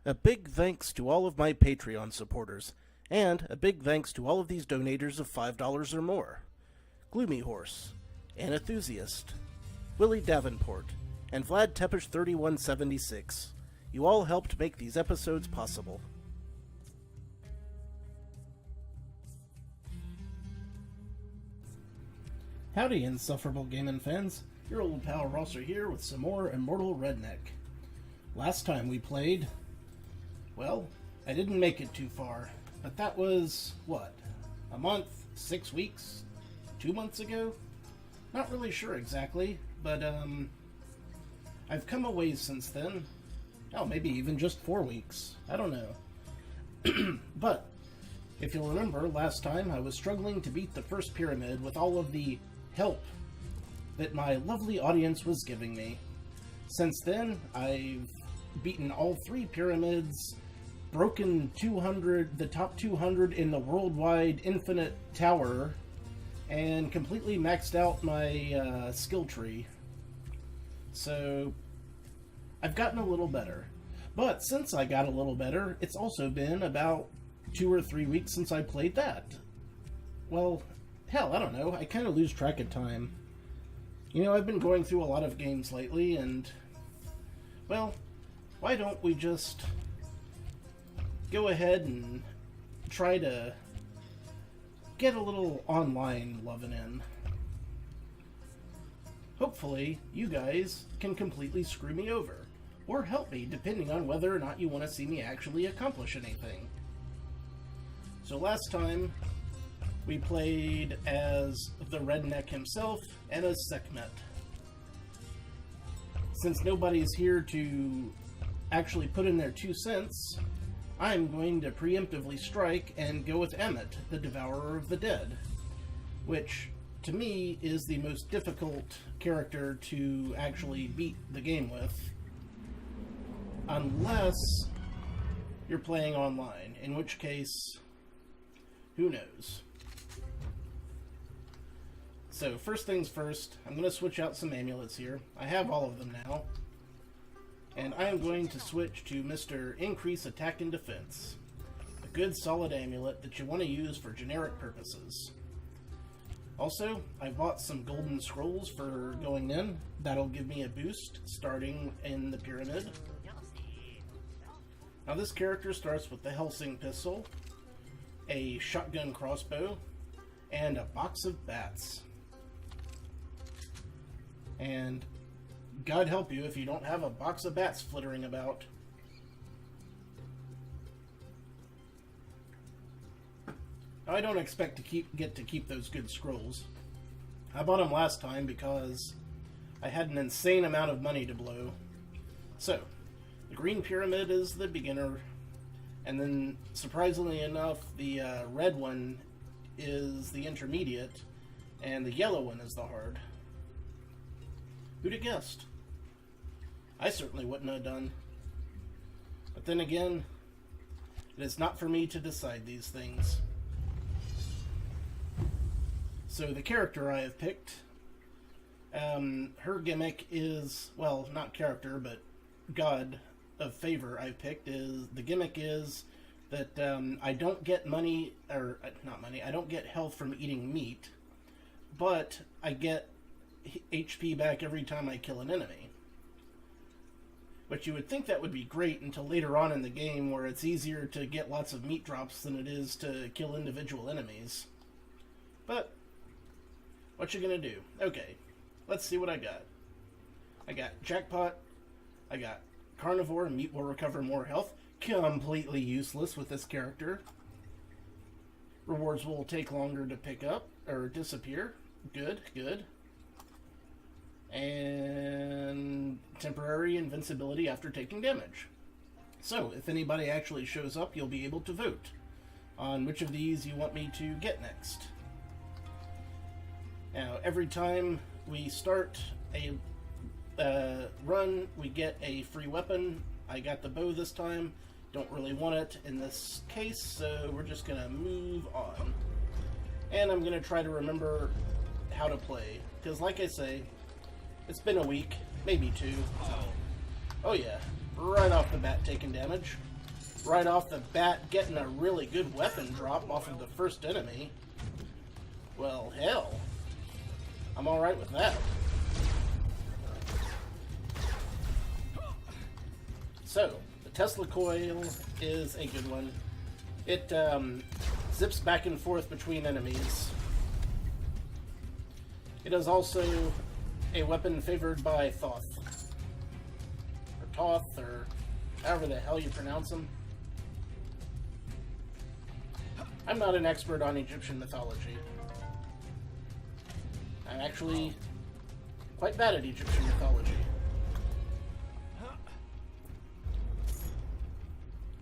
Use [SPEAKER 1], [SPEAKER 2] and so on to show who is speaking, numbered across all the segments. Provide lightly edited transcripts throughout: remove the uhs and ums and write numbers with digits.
[SPEAKER 1] A big thanks to all of my Patreon supporters, and a big thanks to all of these donators of $5 or more. Gloomy Horse, An Enthusiast, Willie Davenport, and Vlad Tepish 3176. You all helped make these episodes possible. Howdy, insufferable gaming fans. Your old pal Rosser here with some more Immortal Redneck. Last time we played, well, I didn't make it too far, but that was, what, a month, 6 weeks, 2 months ago? Not really sure exactly, but I've come a ways since then. Oh, maybe even just 4 weeks. I don't know. But, if you'll remember, last time I was struggling to beat the first pyramid with all of the help that my lovely audience was giving me. Since then, I've beaten all 3 pyramids, broken the top 200 in the worldwide infinite tower, and completely maxed out my skill tree. So, I've gotten a little better. But since I got a little better, it's also been about 2 or 3 weeks since I played that. Well, hell, I don't know. I kind of lose track of time. You know, I've been going through a lot of games lately, and, well, why don't we just go ahead and try to get a little online loving in. Hopefully, you guys can completely screw me over, or help me, depending on whether or not you want to see me actually accomplish anything. So last time, we played as the Redneck himself and as Sekhmet. Since nobody's here to actually put in their 2 cents, I'm going to preemptively strike and go with Emmet, the Devourer of the Dead, which, to me, is the most difficult character to actually beat the game with, unless you're playing online, in which case, who knows. So, first things first, I'm going to switch out some amulets here. I have all of them now. And I am going to switch to Mr. Increase Attack and Defense. A good solid amulet that you want to use for generic purposes. Also, I bought some golden scrolls for going in. That'll give me a boost starting in the pyramid. Now this character starts with the Helsing pistol, a shotgun crossbow, and a box of bats. And God help you if you don't have a box of bats flittering about. I don't expect to get to keep those good scrolls. I bought them last time because I had an insane amount of money to blow. So, the green pyramid is the beginner, and then, surprisingly enough, the red one is the intermediate, and the yellow one is the hard. Who'd have guessed? I certainly wouldn't have done. But then again, it is not for me to decide these things. So the character I have picked, her gimmick is, well, not character, but god of favor I've picked is, the gimmick is that I don't get money, or not money, I don't get health from eating meat, but I get HP back every time I kill an enemy. But you would think that would be great until later on in the game, where it's easier to get lots of meat drops than it is to kill individual enemies. But what you gonna do? Okay, let's see what I got. I got Jackpot, I got Carnivore, meat will recover more health. Completely useless with this character. Rewards will take longer to pick up, or disappear. Good, good. And temporary invincibility after taking damage. So, if anybody actually shows up, you'll be able to vote on which of these you want me to get next. Now, every time we start a run, we get a free weapon. I got the bow this time. Don't really want it in this case, so we're just going to move on. And I'm going to try to remember how to play, because like I say, it's been a week, maybe 2. Oh yeah, right off the bat taking damage. right off the bat getting a really good weapon drop off of the first enemy. Well, hell. I'm alright with that. So, the Tesla coil is a good one. It zips back and forth between enemies. It is also a weapon favored by Thoth. Or Toth, or however the hell you pronounce them. I'm not an expert on Egyptian mythology. I'm actually quite bad at Egyptian mythology.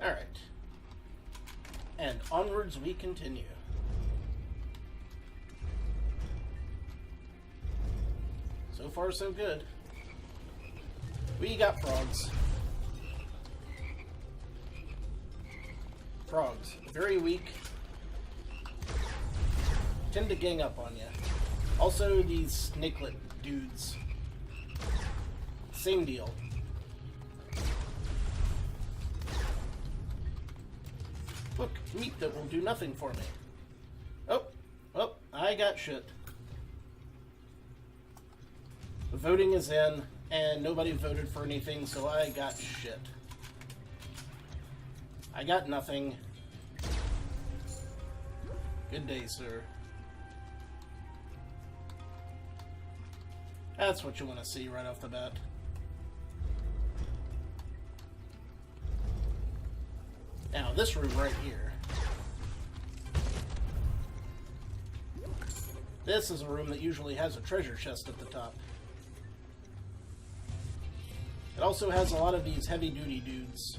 [SPEAKER 1] Alright. And onwards we continue. So far, so good. We got frogs. Frogs. Very weak. Tend to gang up on you. Also, these snakelet dudes. Same deal. Look, meat that will do nothing for me. Oh, I got shit. The voting is in, and nobody voted for anything, so I got shit. I got nothing. Good day, sir. That's what you want to see right off the bat. Now, this room right here. This is a room that usually has a treasure chest at the top. It also has a lot of these heavy-duty dudes,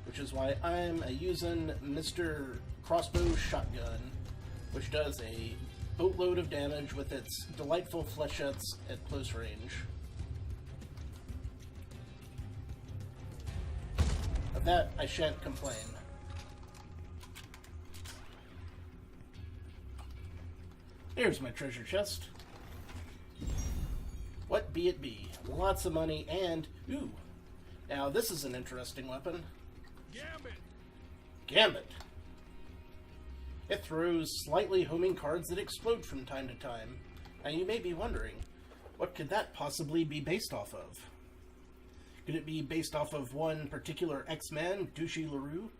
[SPEAKER 1] which is why I'm using Mr. Crossbow Shotgun, which does a boatload of damage with its delightful flechettes at close range. Of that, I shan't complain. Here's my treasure chest. What be it be? Lots of money and... Ooh! Now this is an interesting weapon.
[SPEAKER 2] Gambit!
[SPEAKER 1] Gambit! It throws slightly homing cards that explode from time to time. Now you may be wondering, what could that possibly be based off of? Could it be based off of one particular X-Man, Douchey LaRue?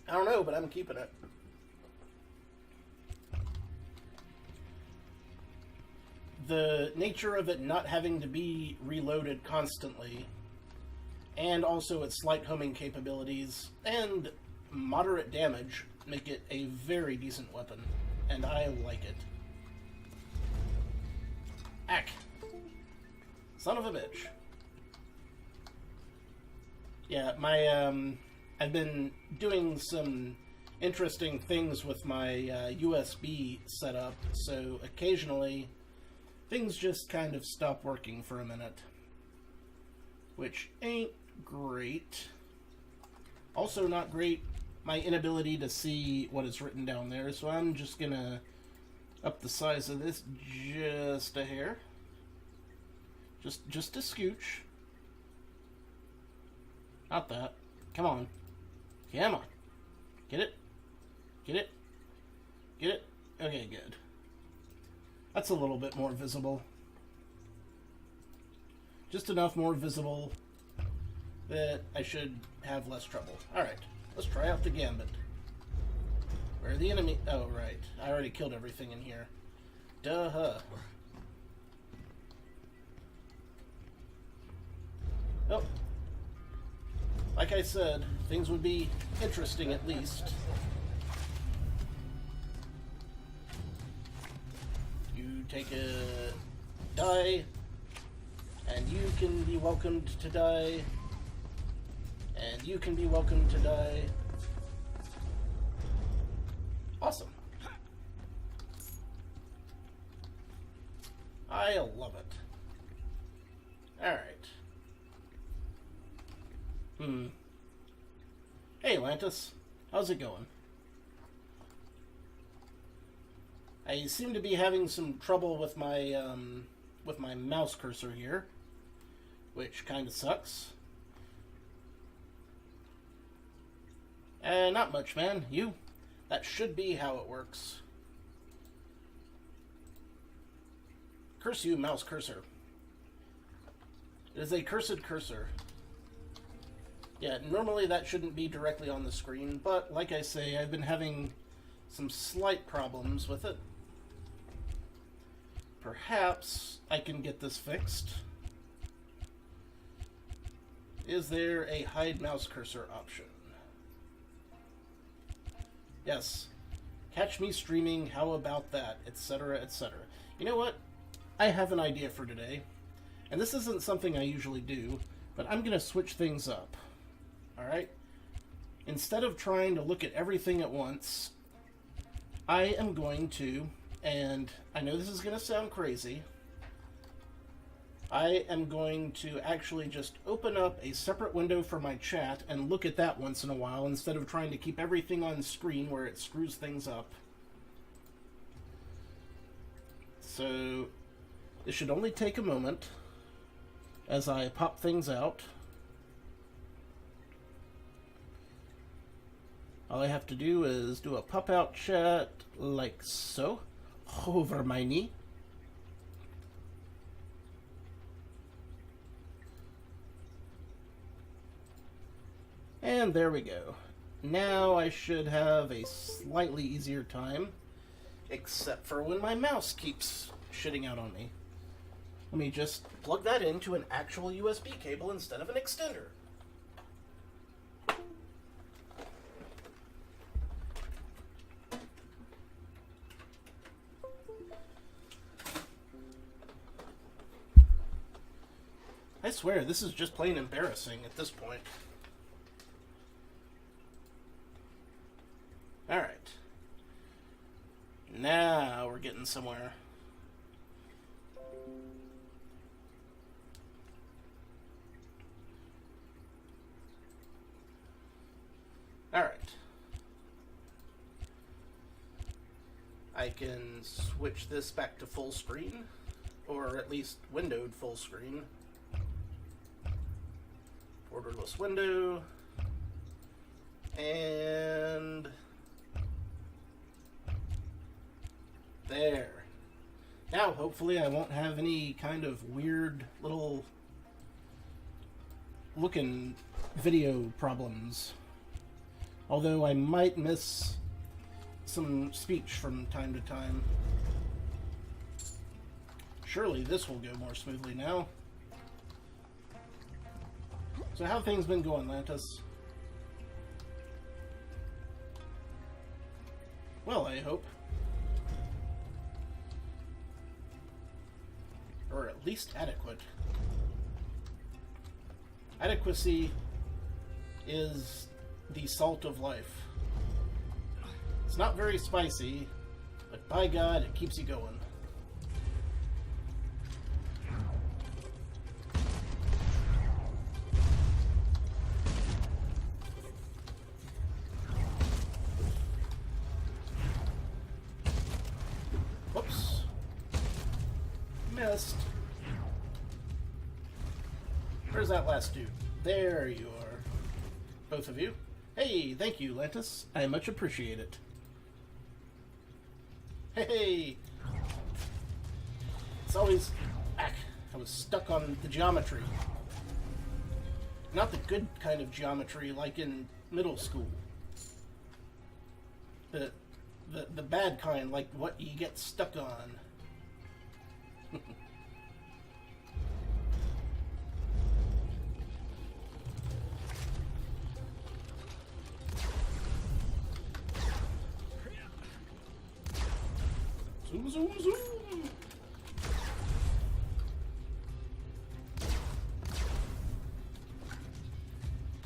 [SPEAKER 1] I don't know, but I'm keeping it. The nature of it not having to be reloaded constantly, and also its slight homing capabilities, and moderate damage, make it a very decent weapon, and I like it. Ack! Son of a bitch. Yeah, I've been doing some interesting things with my USB setup, so occasionally things just kind of stop working for a minute. Which ain't great. Also not great, my inability to see what is written down there, so I'm just gonna up the size of this just a hair. Just a scooch. Not that. Come on. Come on. Get it? Get it? Get it? Okay, good. That's a little bit more visible. Just enough more visible that I should have less trouble. Alright, let's try out the Gambit. Where are the enemy? Oh, right. I already killed everything in here. Duh-huh. Oh. Like I said, things would be interesting at least. You take a die, and you can be welcomed to die, and you can be welcomed to die. Awesome. I love it. Alright. Hey, Atlantis. How's it going? I seem to be having some trouble with my mouse cursor here, which kind of sucks. Not much, man. You? That should be how it works. Curse you, mouse cursor. It is a cursed cursor. Yeah, normally that shouldn't be directly on the screen, but like I say, I've been having some slight problems with it. Perhaps I can get this fixed. Is there a hide mouse cursor option? Yes. Catch me streaming, how about that, etc., etc. You know what? I have an idea for today. And this isn't something I usually do, but I'm going to switch things up. Alright? Instead of trying to look at everything at once, I am going to, and I know this is going to sound crazy, I am going to actually just open up a separate window for my chat and look at that once in a while instead of trying to keep everything on screen where it screws things up. So, this should only take a moment as I pop things out. All I have to do is do a pop-out chat like so, over my knee. And there we go. Now I should have a slightly easier time, except for when my mouse keeps shitting out on me. Let me just plug that into an actual USB cable instead of an extender. I swear, this is just plain embarrassing at this point. Alright. Now we're getting somewhere. Alright. I can switch this back to full screen, or at least windowed full screen. Borderless window. And there. Now, hopefully I won't have any kind of weird little looking video problems. Although I might miss some speech from time to time. Surely this will go more smoothly now. So how have things been going, Lantis? Well, I hope. Or at least adequate. Adequacy is the salt of life. It's not very spicy, but by God, it keeps you going. Whoops. Missed. Where's that last dude? There you are. Both of you. Hey, thank you, Lantis. I much appreciate it. Hey! It's always... I was stuck on the geometry. Not the good kind of geometry like in middle school. The bad kind, like what you get stuck on. Zoom, zoom, zoom!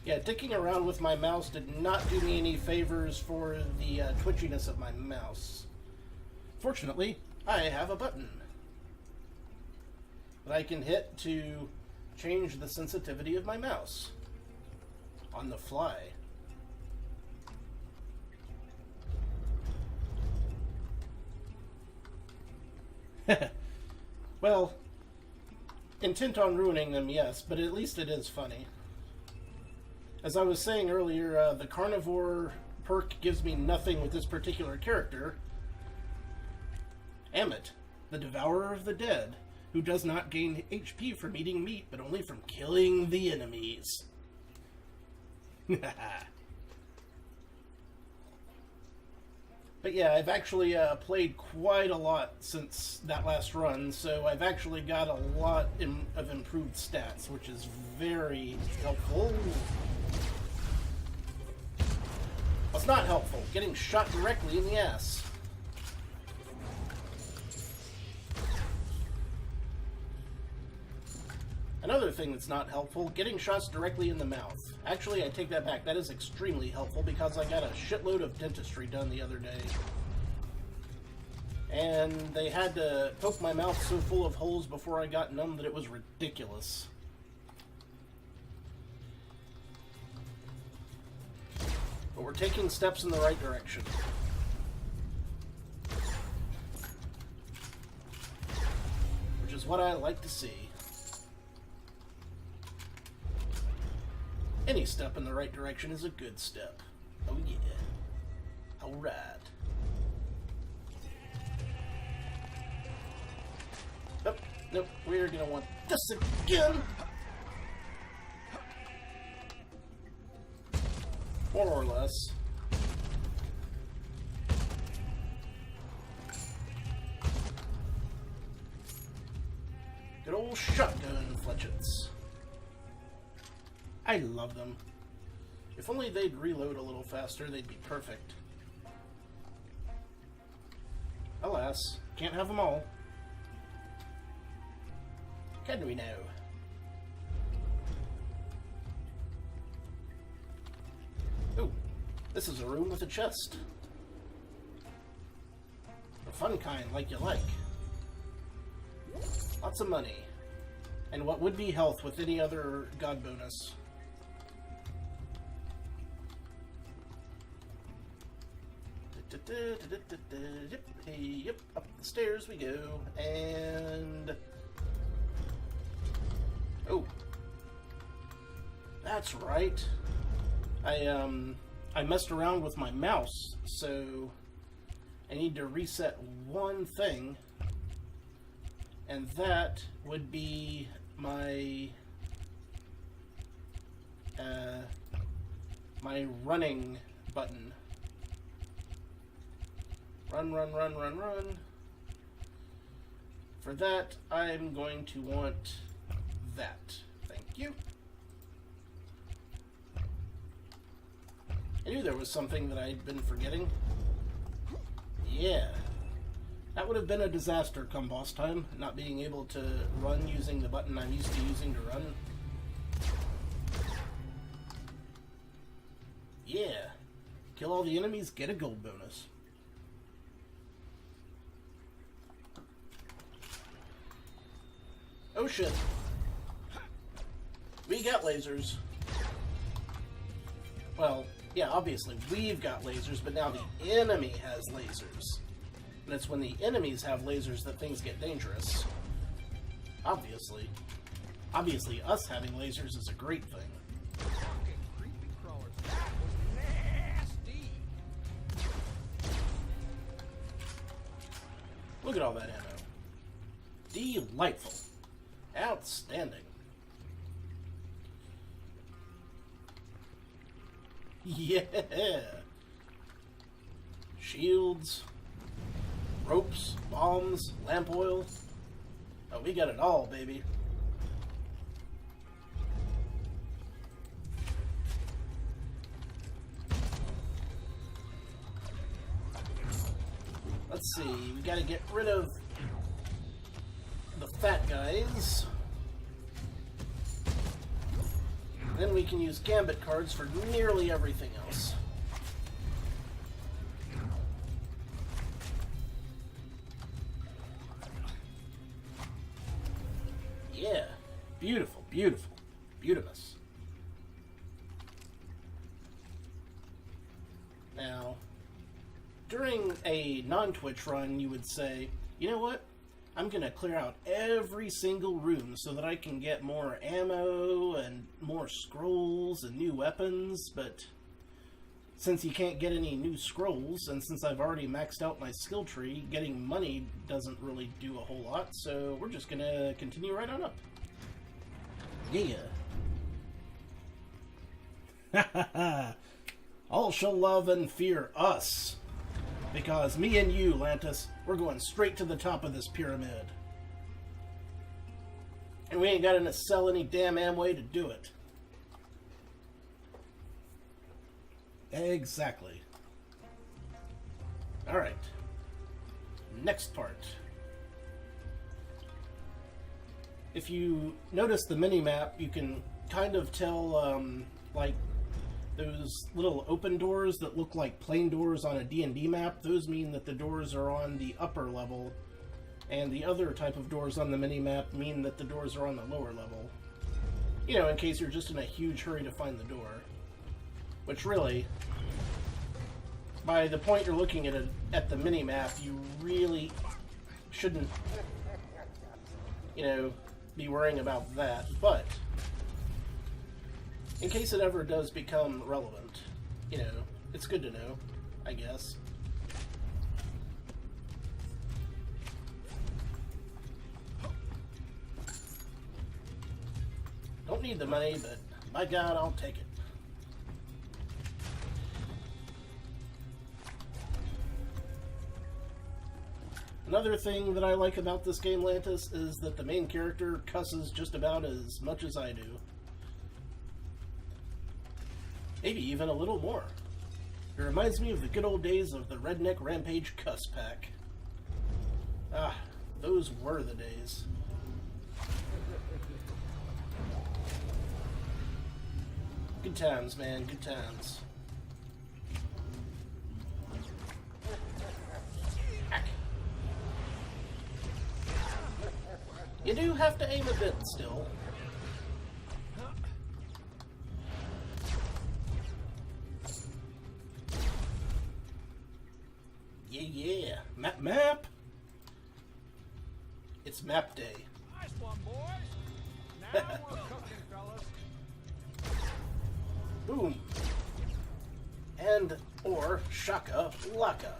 [SPEAKER 1] Yeah, dicking around with my mouse did not do me any favors for the twitchiness of my mouse. Fortunately, I have a button that I can hit to change the sensitivity of my mouse on the fly. Well, intent on ruining them, yes, but at least it is funny. As I was saying earlier, the carnivore perk gives me nothing with this particular character. Amit, the Devourer of the Dead, who does not gain HP from eating meat, but only from killing the enemies. But yeah, I've actually played quite a lot since that last run, so I've actually got a lot of improved stats, which is very helpful. What's not helpful? Getting shot directly in the ass. Another thing that's not helpful, getting shots directly in the mouth. Actually, I take that back. That is extremely helpful because I got a shitload of dentistry done the other day. And they had to poke my mouth so full of holes before I got numb that it was ridiculous. But we're taking steps in the right direction. Which is what I like to see. Any step in the right direction is a good step. Oh yeah. Alright. Nope, nope, we're gonna want this again! More or less. Good old shotgun fletchets. I love them. If only they'd reload a little faster, they'd be perfect. Alas, can't have them all. Can we now? Ooh, this is a room with a chest. The fun kind, like you like. Lots of money. And what would be health with any other god bonus. Yep, up the stairs we go, and... Oh. That's right. I messed around with my mouse, so I need to reset one thing, and that would be my my running button. Run, run, run, run, run. For that, I'm going to want that. Thank you. I knew there was something that I'd been forgetting. Yeah. That would have been a disaster come boss time, not being able to run using the button I'm used to using to run. Yeah. Kill all the enemies, get a gold bonus. Oh shit. We got lasers. Well, yeah, obviously we've got lasers, but now the enemy has lasers. And it's when the enemies have lasers that things get dangerous. Obviously. Obviously, us having lasers is a great thing. Look at all that ammo. Delightful. Outstanding. Yeah! Shields, ropes, bombs, lamp oil. Oh, we got it all, baby. Let's see, we gotta get rid of the fat guys. Then we can use gambit cards for nearly everything else. Yeah. Beautiful, beautiful, beautimous. Now, during a non-Twitch run, you would say, you know what? I'm going to clear out every single room so that I can get more ammo and more scrolls and new weapons, but since you can't get any new scrolls, and since I've already maxed out my skill tree, getting money doesn't really do a whole lot, so we're just going to continue right on up. Yeah. All shall love and fear us. Because me and you, Lantis, we're going straight to the top of this pyramid. And we ain't got to sell any damn Amway to do it. Exactly. Alright. Next part. If you notice the mini-map, you can kind of tell, like, those little open doors that look like plain doors on a D&D map, those mean that the doors are on the upper level, and the other type of doors on the mini-map mean that the doors are on the lower level. You know, in case you're just in a huge hurry to find the door. Which really, by the point you're looking at the mini-map, you really shouldn't, you know, be worrying about that, but in case it ever does become relevant, you know, it's good to know, I guess. Don't need the money, but by God, I'll take it. Another thing that I like about this game, Lantis, is that the main character cusses just about as much as I do. Maybe even a little more. It reminds me of the good old days of the Redneck Rampage Cuss Pack. Ah, those were the days. Good times, man, good times. You do have to aim a bit still. Yeah. Map. It's map day.
[SPEAKER 2] Nice one, boys. Now we're cooking, fellas.
[SPEAKER 1] Boom. And or shaka laka.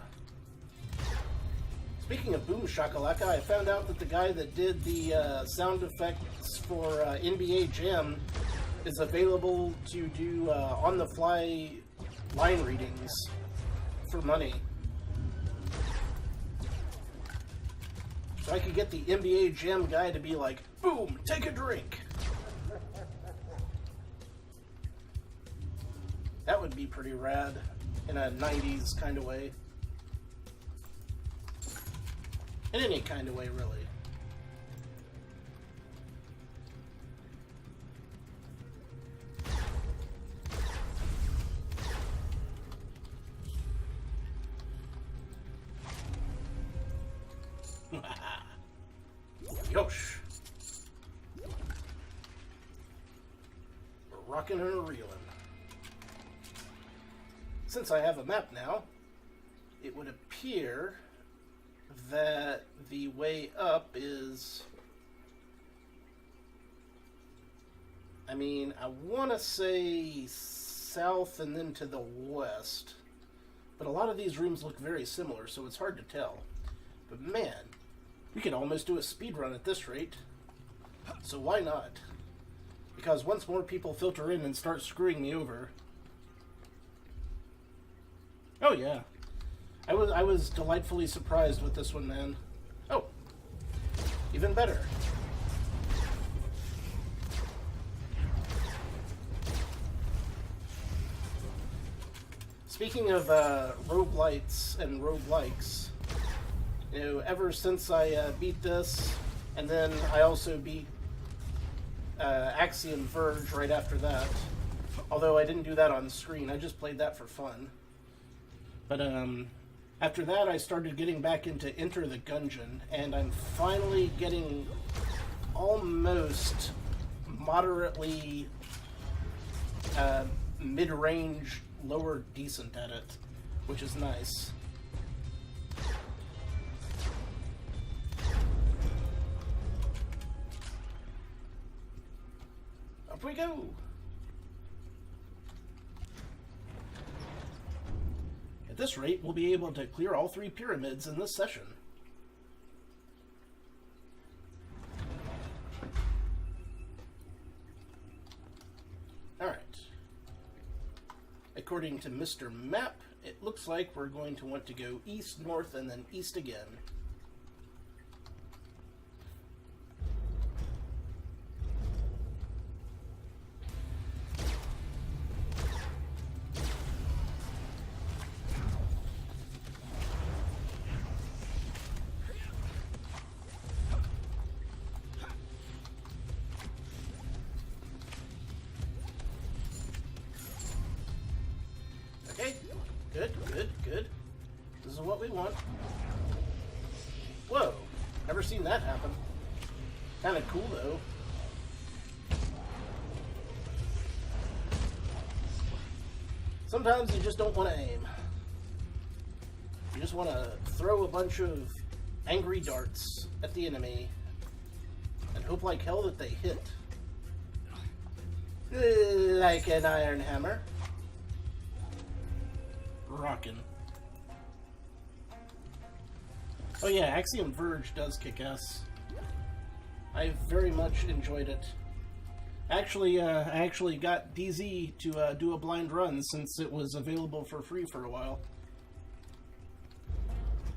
[SPEAKER 1] Speaking of boom shakalaka, I found out that the guy that did the sound effects for NBA Jam is available to do on-the-fly line readings for money. So I could get the NBA Jam guy to be like, boom, take a drink. That would be pretty rad in a 90s kind of way. In any kind of way, really. Yosh! We're rocking and reeling. Since I have a map now, it would appear that the way up is, I mean, I want to say south and then to the west, but a lot of these rooms look very similar, so it's hard to tell. But man, we could almost do a speed run at this rate, so why not? Because once more people filter in and start screwing me over. Oh yeah. I was delightfully surprised with this one, man. Oh, even better. Speaking of roguelites and roguelikes, you know, ever since I beat this, and then I also beat Axiom Verge right after that, although I didn't do that on screen, I just played that for fun. But after that, I started getting back into Enter the Gungeon, and I'm finally getting almost moderately mid-range, lower decent at it, which is nice. we go! At this rate, we'll be able to clear all 3 pyramids in this session. Alright. According to Mr. Map, it looks like we're going to want to go east, north, and then east again. Okay, good, good, good. This is what we want. Whoa, never seen that happen. Kind of cool, though. Sometimes you just don't want to aim. You just want to throw a bunch of angry darts at the enemy and hope like hell that they hit. Like an iron hammer. Rockin'. Oh yeah, Axiom Verge does kick ass. I very much enjoyed it. Actually, I actually got DZ to do a blind run since it was available for free for a while.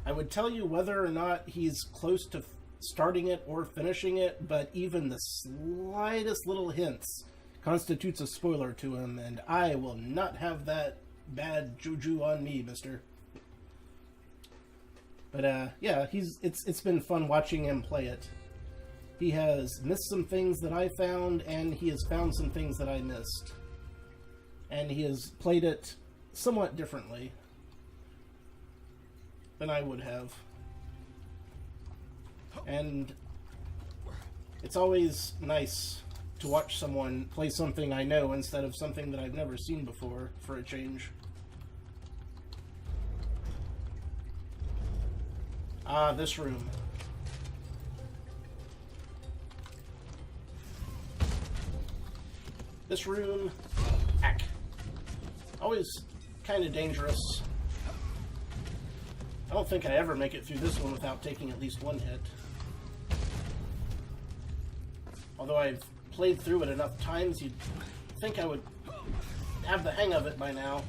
[SPEAKER 1] I would tell you whether or not he's close to starting it or finishing it, but even the slightest little hints constitutes a spoiler to him, and I will not have that bad juju on me, mister. But yeah, it's been fun watching him play it. He has missed some things that I found, and he has found some things that I missed. And he has played it somewhat differently than I would have. And it's always nice to watch someone play something I know instead of something that I've never seen before, for a change. Ah, this room. This room, ack. Always kind of dangerous. I don't think I ever make it through this one without taking at least one hit. Although I've played through it enough times, you'd think I would have the hang of it by now.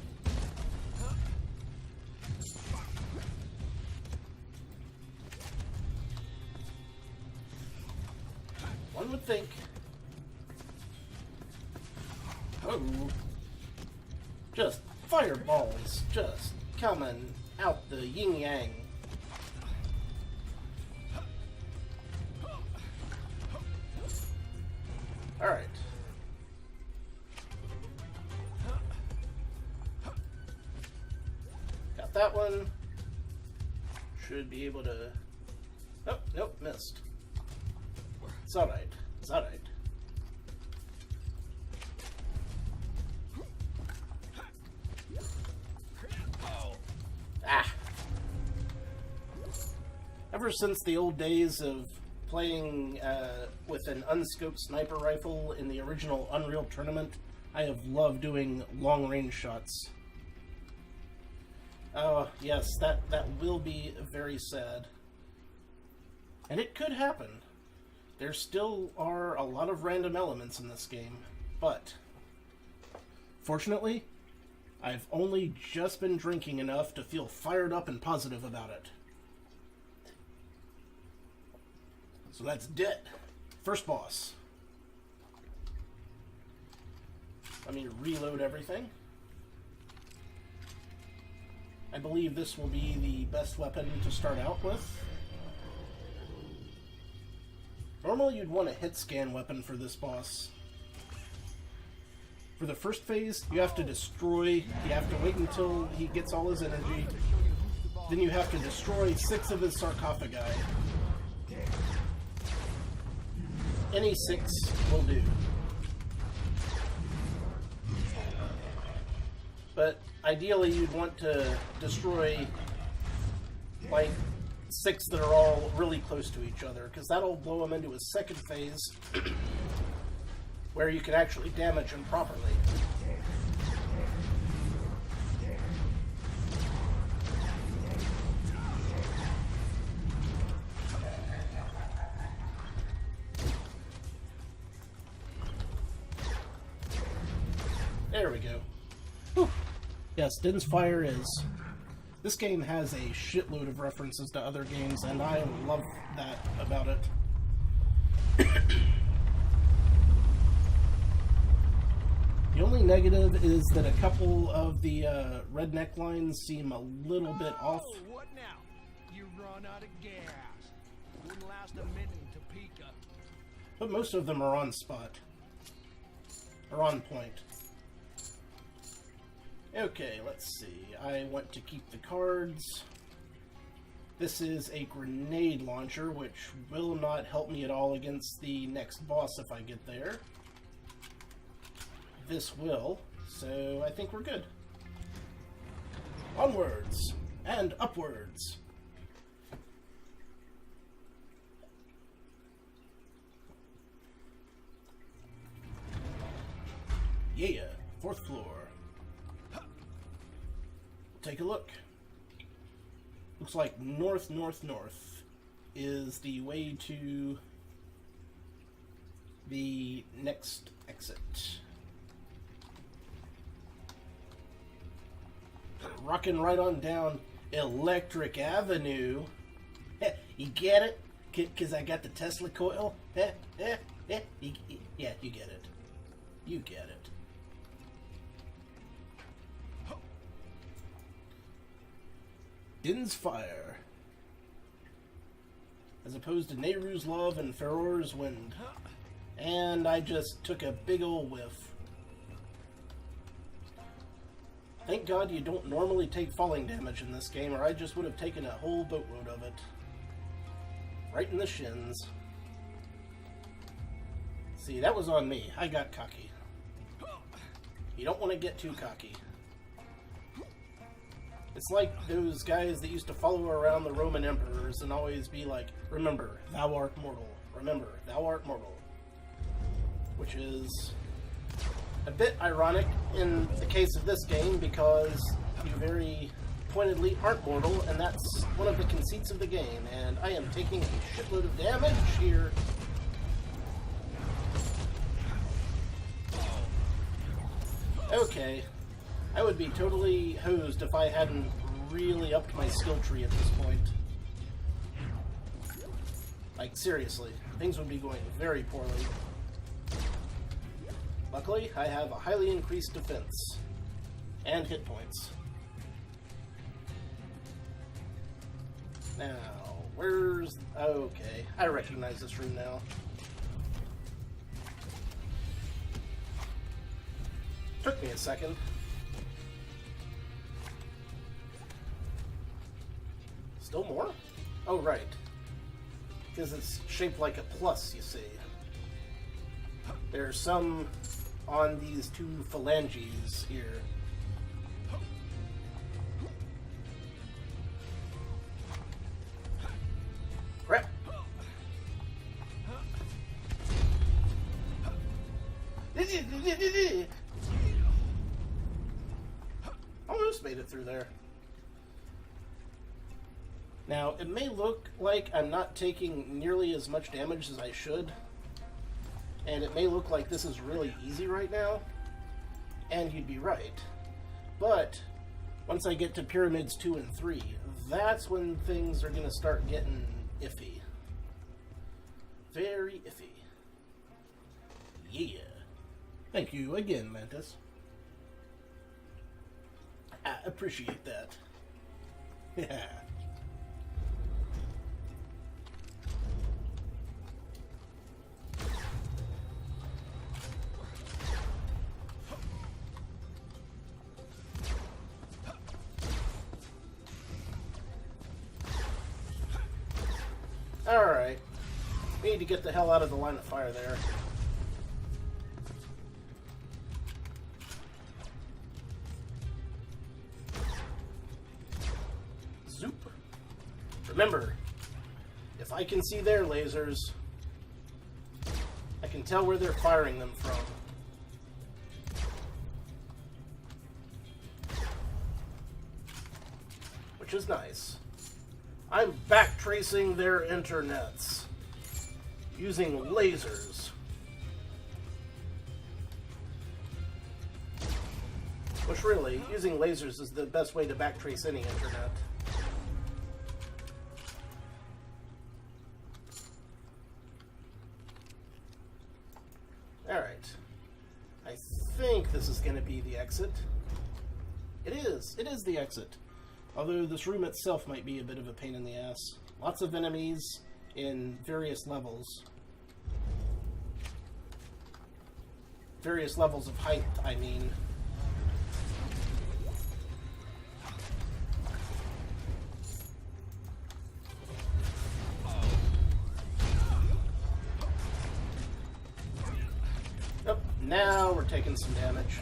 [SPEAKER 1] One would think. Oh. Just fireballs just coming out the yin-yang. Alright. Got that one. Should be able to... Oh, nope, missed. It's alright. It's alright. Ah! Ever since the old days of playing with an unscoped sniper rifle in the original Unreal Tournament, I have loved doing long-range shots. Oh, yes, that will be very sad. And it could happen. There still are a lot of random elements in this game, but fortunately, I've only just been drinking enough to feel fired up and positive about it. So that's it. First boss. Let me reload everything. I believe this will be the best weapon to start out with. Normally you'd want a hit scan weapon for this boss. For the first phase, you have to destroy, you have to wait until he gets all his energy. Then you have to destroy 6 of his sarcophagi. Any 6 will do. But ideally you'd want to destroy like 6 that are all really close to each other, because that'll blow him into his second phase where you can actually damage him properly. There we go. Whew. Yes, Din's Fire is... This game has a shitload of references to other games, and I love that about it. The only negative is that a couple of the redneck lines seem a little bit off.
[SPEAKER 2] Oh, what now? You run out of gas. Wouldn't last a minute in Topeka.
[SPEAKER 1] But most of them are on spot. Or on point. Okay, let's see. I want to keep the cards. This is a grenade launcher, which will not help me at all against the next boss if I get there. This will, so I think we're good. Onwards and upwards. Yeah, 4th floor. Take a look. Looks like north, north, north is the way to the next exit. Rocking right on down Electric Avenue. You get it? Because I got the Tesla coil? Yeah, you get it. You get it. Din's Fire. As opposed to Nehru's Love and Feror's Wind. And I just took a big ol' whiff. Thank God you don't normally take falling damage in this game, or I just would have taken a whole boatload of it. Right in the shins. See, that was on me. I got cocky. You don't want to get too cocky. It's like those guys that used to follow around the Roman emperors and always be like, remember, thou art mortal. Remember, thou art mortal. Which is a bit ironic in the case of this game because you very pointedly aren't mortal, and that's one of the conceits of the game, and I am taking a shitload of damage here. Okay. I would be totally hosed if I hadn't really upped my skill tree at this point. Like, seriously, things would be going very poorly. Luckily, I have a highly increased defense. And hit points. Now, where's... Okay, I recognize this room now. Took me a second. Still more? Oh, right. Because it's shaped like a plus, you see. There's some on these two phalanges here. Crap! Almost made it through there. Now, it may look like I'm not taking nearly as much damage as I should, and it may look like this is really easy right now, and you'd be right. But once I get to Pyramids 2 and 3, that's when things are going to start getting iffy. Very iffy. Yeah. Thank you again, Mantis. I appreciate that. Yeah. Alright. We need to get the hell out of the line of fire there. Zoop. Remember, if I can see their lasers, I can tell where they're firing them from. Which is nice. I'm backtracing their internets using lasers. Which really, using lasers is the best way to backtrace any internet. Alright. I think this is going to be the exit. It is. It is the exit. Although this room itself might be a bit of a pain in the ass. Lots of enemies in various levels. Various levels of height, I mean. Oh, now we're taking some damage.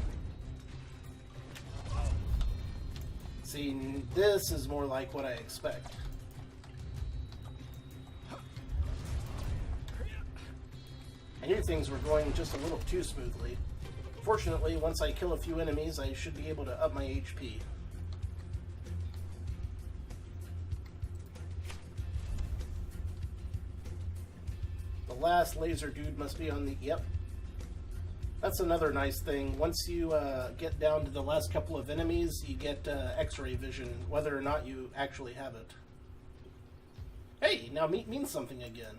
[SPEAKER 1] See, this is more like what I expect. I knew things were going just a little too smoothly. Fortunately, once I kill a few enemies, I should be able to up my HP. The last laser dude must be on the... Yep. That's another nice thing. Once you get down to the last couple of enemies, you get X-ray vision, whether or not you actually have it. Hey, now meat means something again.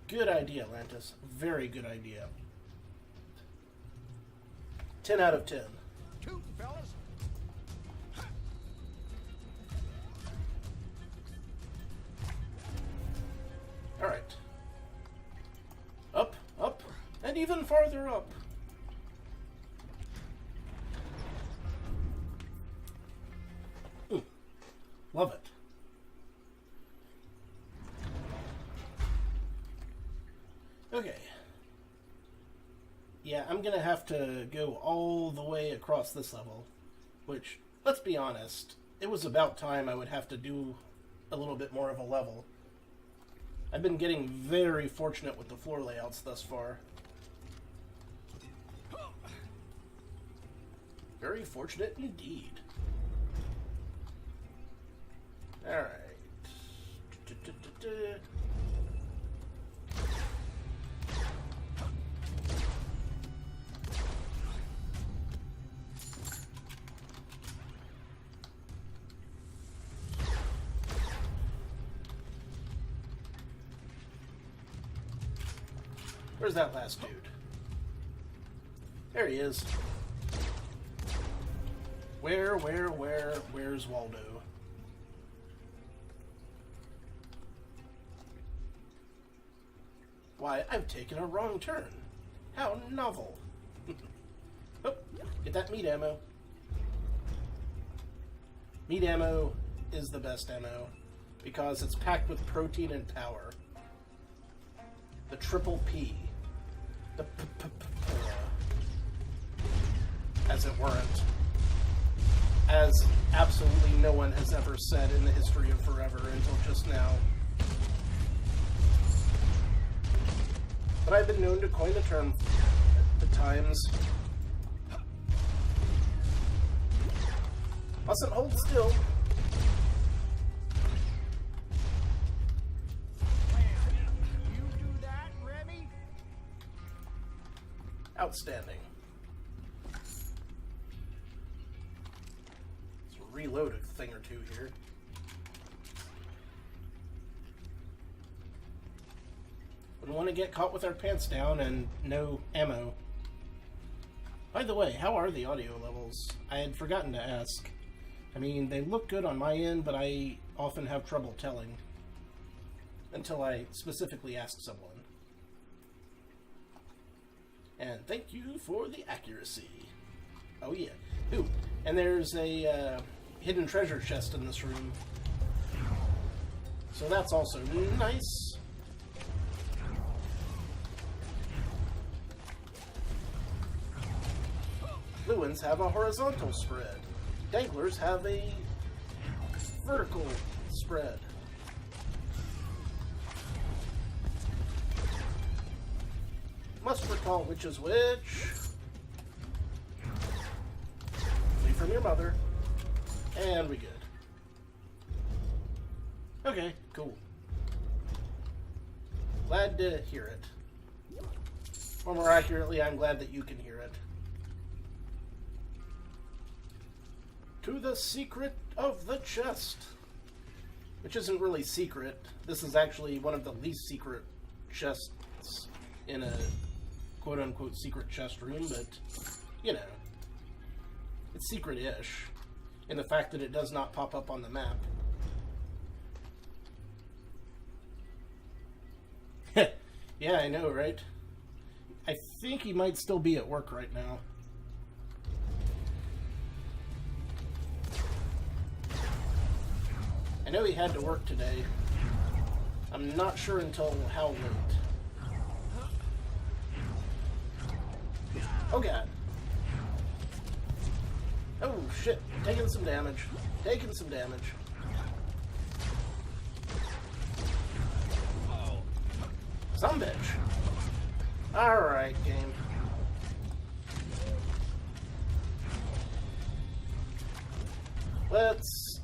[SPEAKER 1] Good idea, Lantis. Very good idea. 10 out of 10.
[SPEAKER 2] Tootin', fellas.
[SPEAKER 1] Alright. Up, up, and even farther up. Love it. Okay. Yeah, I'm gonna have to go all the way across this level. Which, let's be honest, it was about time I would have to do a little bit more of a level. I've been getting very fortunate with the floor layouts thus far. Very fortunate indeed. Alright. Where's that last dude? There he is. Where's Waldo? Why, I've taken a wrong turn. How novel. Oh, get that meat ammo. Meat ammo is the best ammo because it's packed with protein and power. The triple P. The as it weren't. As absolutely no one has ever said in the history of forever until just now. But I've been known to coin the term at times. Mustn't hold still.
[SPEAKER 2] You do that, Remy?
[SPEAKER 1] Outstanding. Let's reload a thing or two here. Wouldn't want to get caught with our pants down and no ammo. By the way, how are the audio levels? I had forgotten to ask. I mean, they look good on my end, but I often have trouble telling. Until I specifically ask someone. And thank you for the accuracy. Oh yeah. Ooh, and there's a hidden treasure chest in this room. So that's also nice. Fluins have a horizontal spread. Danglers have a vertical spread. Must recall which is which. Flee from your mother. And we good. Okay, cool. Glad to hear it. Or more accurately, I'm glad that you can hear it. To the secret of the chest. Which isn't really secret. This is actually one of the least secret chests in a quote-unquote secret chest room, but, you know, it's secret-ish in the fact that it does not pop up on the map. Yeah, I know, right? I think he might still be at work right now. I know he had to work today. I'm not sure until how late. Oh god. Oh shit, taking some damage. Taking some damage. Some bitch. Alright, game. Let's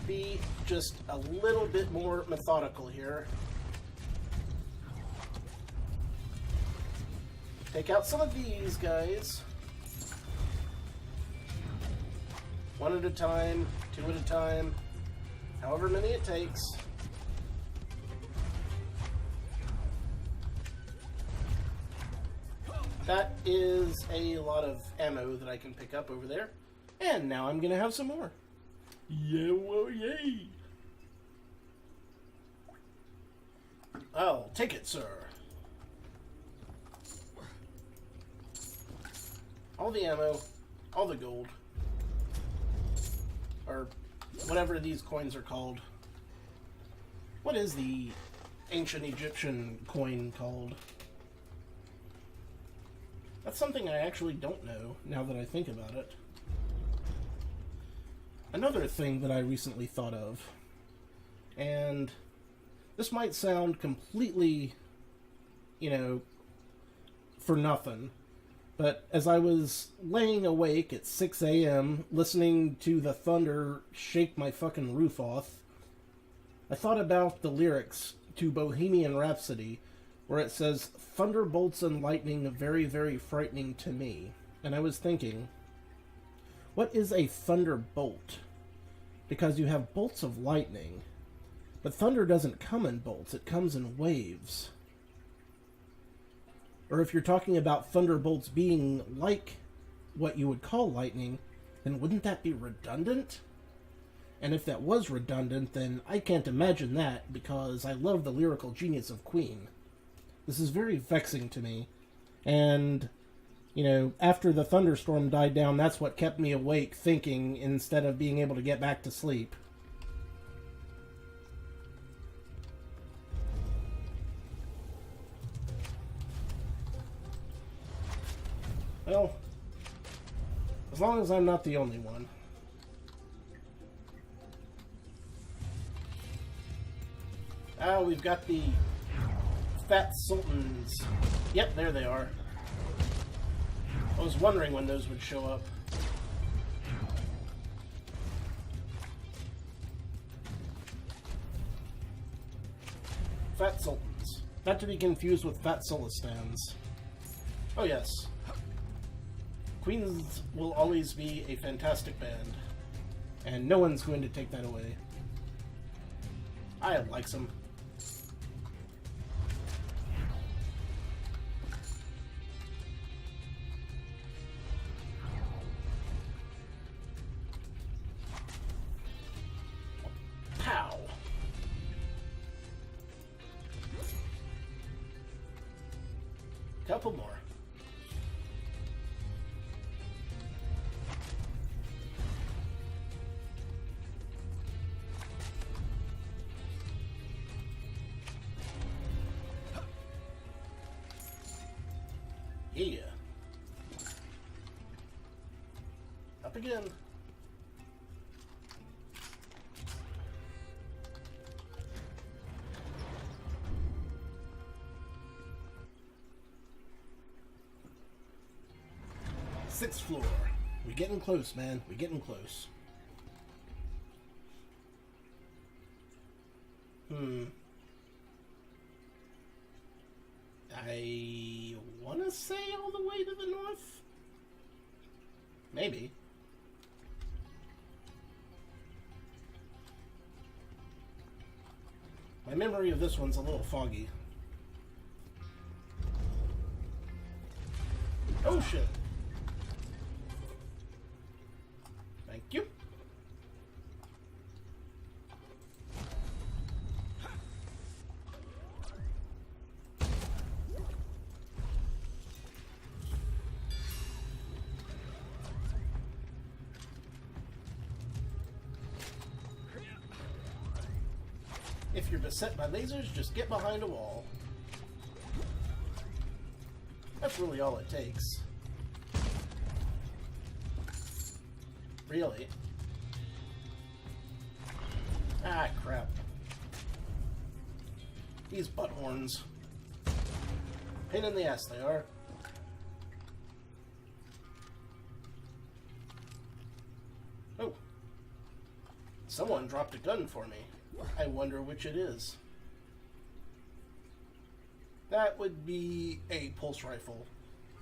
[SPEAKER 1] be just a little bit more methodical here. Take out some of these guys. One at a time, two at a time, however many it takes. That is a lot of ammo that I can pick up over there. And now I'm gonna have some more. Yeah, whoa, yay! I'll take it, sir. All the ammo, all the gold. Or whatever these coins are called. What is the ancient Egyptian coin called? That's something I actually don't know, now that I think about it. Another thing that I recently thought of, and this might sound completely, you know, for nothing, but as I was laying awake at 6 a.m., listening to the thunder shake my fucking roof off, I thought about the lyrics to Bohemian Rhapsody, where it says, "Thunderbolts and lightning, very, very frightening to me." And I was thinking, what is a thunderbolt? Because you have bolts of lightning, but thunder doesn't come in bolts, it comes in waves. Or if you're talking about thunderbolts being like what you would call lightning, then wouldn't that be redundant? And if that was redundant, then I can't imagine that, because I love the lyrical genius of Queen. This is very vexing to me. And, you know, after the thunderstorm died down, that's what kept me awake thinking instead of being able to get back to sleep. Well, as long as I'm not the only one. Ah, we've got the Fat Sultans. Yep, there they are. I was wondering when those would show up. Fat Sultans. Not to be confused with Fat Solistans. Oh yes. Queens will always be a fantastic band. And no one's going to take that away. I like them. Pow! Couple more. Yeah. Up again. 6th floor. We're getting close, man. We're getting close. I want to say all the way to the north? Maybe. My memory of this one's a little foggy. Oh shit. Thank you. If you're beset by lasers, just get behind a wall. That's really all it takes. Really? Ah, crap. These butt horns. Pain in the ass they are. Oh. Someone dropped a gun for me. I wonder which it is. That would be a pulse rifle.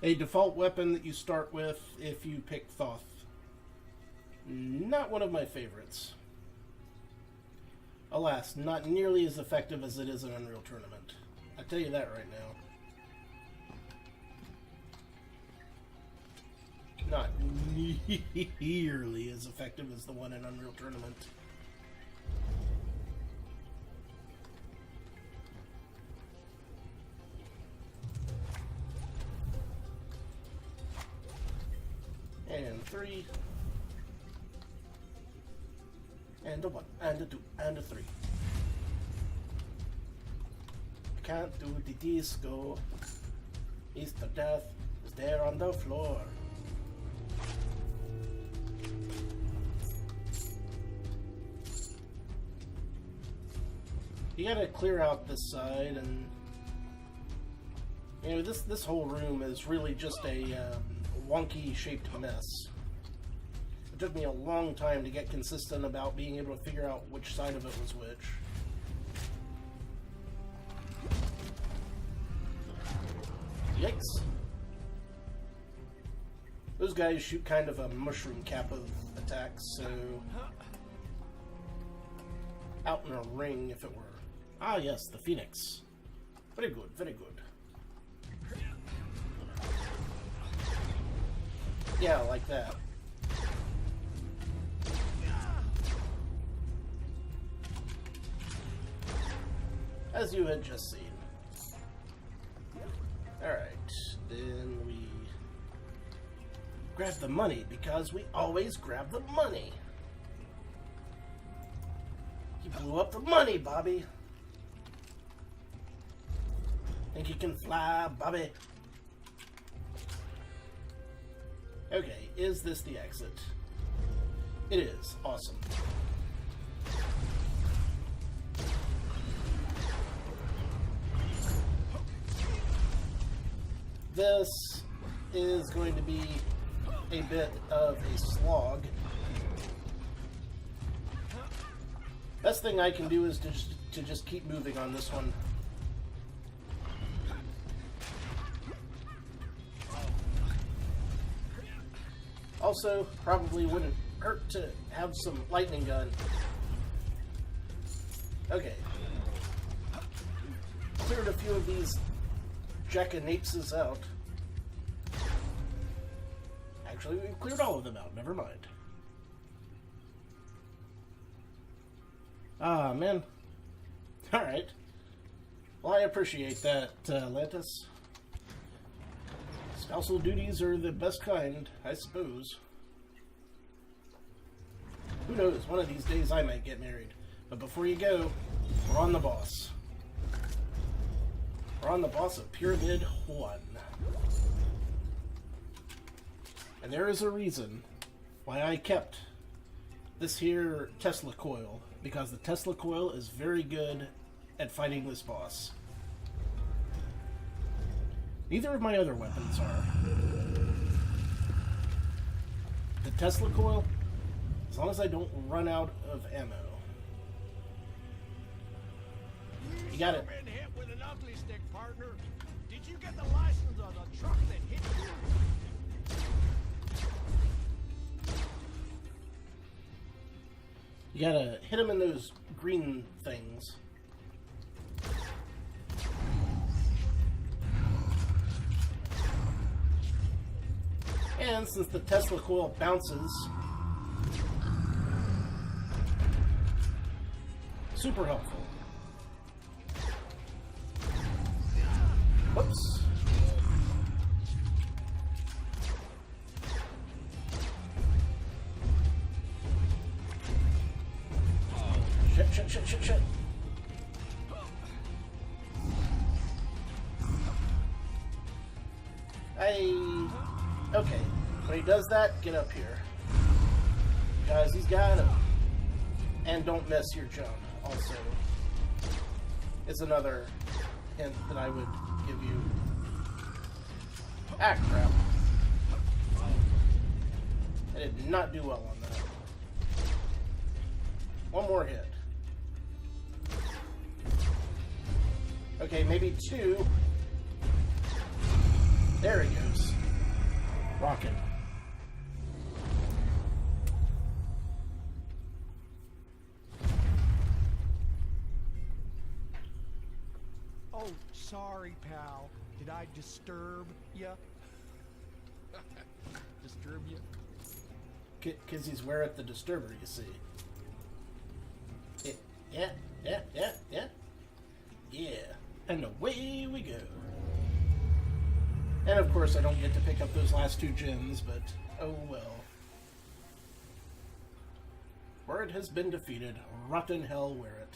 [SPEAKER 1] A default weapon that you start with if you pick Thoth. Not one of my favorites. Alas, not nearly as effective as it is in Unreal Tournament. I tell you that right now. Not nearly as effective as the one in Unreal Tournament. And 3. And a 1. And a 2. And a 3. Can't do the disco. Mr. Death is there on the floor. You gotta clear out this side, and you know this whole room is really just a wonky shaped mess. It took me a long time to get consistent about being able to figure out which side of it was which. Yikes. Those guys shoot kind of a mushroom cap of attacks, so out in a ring if it were. Ah yes, the Phoenix. Very good, very good. Yeah, like that. As you had just seen. Alright, then we grab the money, because we always grab the money. You blew up the money, Bobby. Think you can fly, Bobby? Okay, is this the exit? It is. Awesome. This is going to be a bit of a slog. Best thing I can do is to just keep moving on this one. Also, probably wouldn't hurt to have some lightning gun. Okay. Cleared a few of these jackanapes out. Actually, we cleared all of them out. Never mind. Ah, man. Alright. Well, I appreciate that, Lantis. Spousal duties are the best kind, I suppose. Who knows, one of these days I might get married. But before you go, we're on the boss. We're on the boss of Pyramid 1. And there is a reason why I kept this here Tesla coil. Because the Tesla coil is very good at fighting this boss. Neither of my other weapons are. the Tesla coil, as long as I don't run out of ammo. You got it.
[SPEAKER 2] Been hit with an ugly stick, partner. Did you get the license on the truck that hit you?
[SPEAKER 1] You gotta hit him in those green things. And since the Tesla coil bounces, super helpful. Whoops. Shit. Okay. When he does that, get up here. Guys, he's got him. And don't miss your jump, also. Is another hint that I would give you. Ah, crap. I did not do well on that. One more hit. Okay, maybe two. There he goes. Rockin'.
[SPEAKER 2] Oh, sorry, pal. Did I disturb ya? Disturb ya?
[SPEAKER 1] Because he's wearing the disturber, you see. Yeah. And away we go. And of course I don't get to pick up those last two gems, but oh well. Word has been defeated. Rotten hell wear it.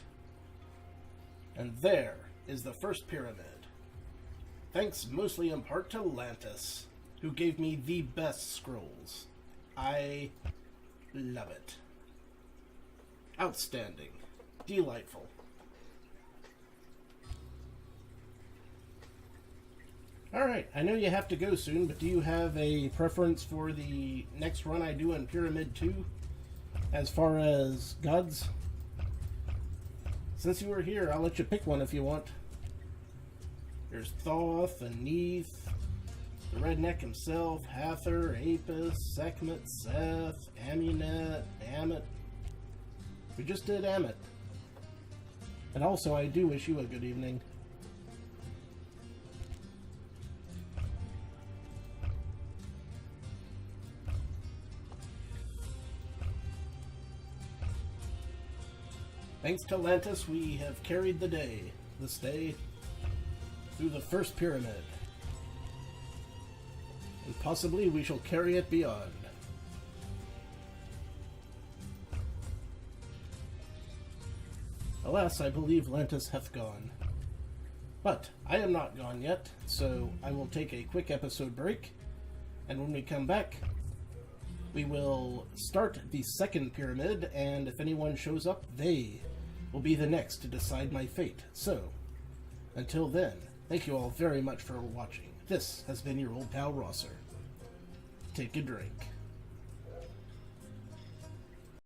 [SPEAKER 1] And there is the first pyramid. Thanks mostly in part to Lantis, who gave me the best scrolls. I love it. Outstanding. Delightful. Alright, I know you have to go soon, but do you have a preference for the next run I do in Pyramid 2? As far as gods? Since you were here, I'll let you pick one if you want. There's Thoth and Neith, the Redneck himself, Hathor, Apis, Sekhmet, Seth, Amunet, Amit. We just did Amit. And also, I do wish you a good evening. Thanks to Lantis, we have carried the day, this day, through the first pyramid. And possibly we shall carry it beyond. Alas, I believe Lantis hath gone. But I am not gone yet, so I will take a quick episode break, and when we come back, we will start the second pyramid, and if anyone shows up, they will be the next to decide my fate. So, until then, thank you all very much for watching. This has been your old pal Rosser. Take a drink.